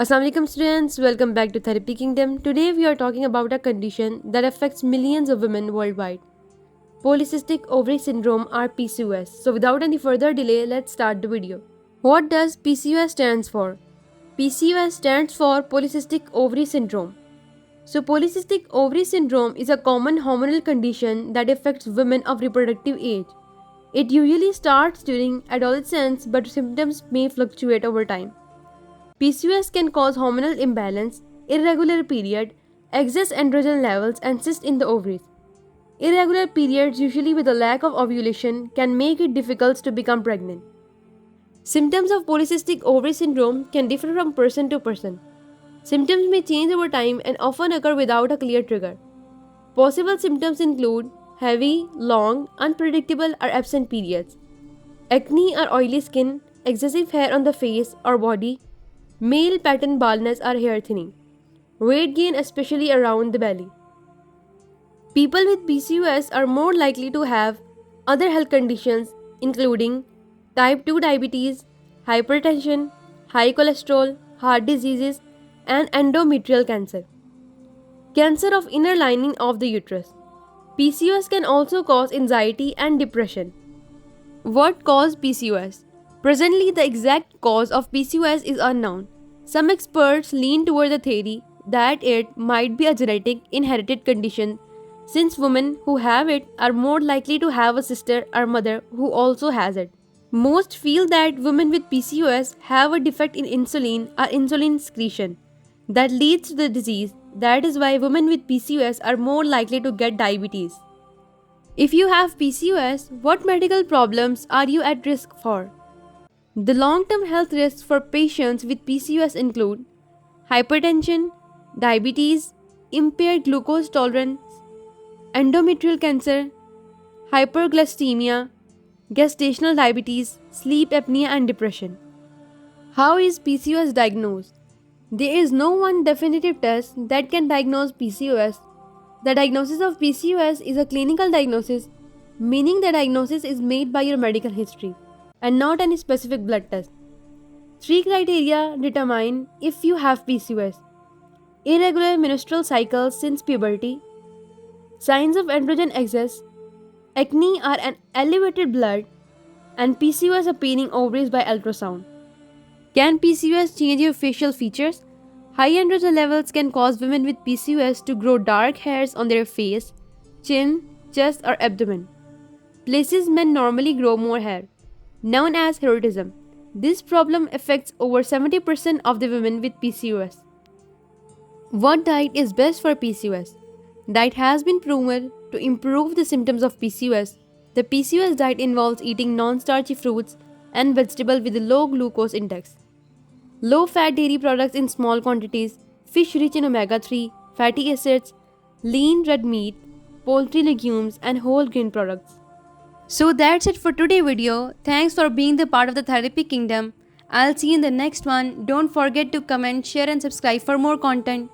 Assalamu alaikum students, welcome back to Therapy Kingdom. Today we are talking about a condition that affects millions of women worldwide. Polycystic ovary syndrome or PCOS. So without any further delay, let's start the video. What does PCOS stands for? PCOS stands for polycystic ovary syndrome. So polycystic ovary syndrome is a common hormonal condition that affects women of reproductive age. It usually starts during adolescence, but symptoms may fluctuate over time. PCOS can cause hormonal imbalance, irregular period, excess androgen levels, and cysts in the ovaries. Irregular periods, usually with a lack of ovulation, can make it difficult to become pregnant. Symptoms of polycystic ovary syndrome can differ from person to person. Symptoms may change over time and often occur without a clear trigger. Possible symptoms include heavy, long, unpredictable, or absent periods, acne or oily skin, excessive hair on the face or body, male pattern baldness or hair thinning, weight gain especially around the belly. People with PCOS are more likely to have other health conditions including type 2 diabetes, hypertension, high cholesterol, heart diseases, and endometrial cancer. Cancer of inner lining of the uterus. PCOS can also cause anxiety and depression. What causes PCOS? Presently, the exact cause of PCOS is unknown. Some experts lean toward the theory that it might be a genetic inherited condition, since women who have it are more likely to have a sister or mother who also has it. Most feel that women with PCOS have a defect in insulin or insulin secretion that leads to the disease. That is why women with PCOS are more likely to get diabetes. If you have PCOS, what medical problems are you at risk for? The long-term health risks for patients with PCOS include hypertension, diabetes, impaired glucose tolerance, endometrial cancer, hyperglycemia, gestational diabetes, sleep apnea, and depression. How is PCOS diagnosed? There is no one definitive test that can diagnose PCOS. The diagnosis of PCOS is a clinical diagnosis, meaning the diagnosis is made by your medical history and not any specific blood test. 3 criteria determine if you have PCOS: irregular menstrual cycles since puberty, signs of androgen excess, acne or an elevated blood, and PCOS appearing ovaries by ultrasound. Can PCOS change your facial features? High androgen levels can cause women with PCOS to grow dark hairs on their face, chin, chest, or abdomen. Places men normally grow more hair, known as hirsutism. This problem affects over 70% of the women with PCOS. What diet is best for PCOS? Diet has been proven to improve the symptoms of PCOS. The PCOS diet involves eating non-starchy fruits and vegetables with a low glucose index, low-fat dairy products in small quantities, fish rich in omega-3, fatty acids, lean red meat, poultry, legumes, and whole grain products. So that's it for today's video. Thanks for being the part of the Therapy Kingdom. I'll see you in the next one. Don't forget to comment, share, and subscribe for more content.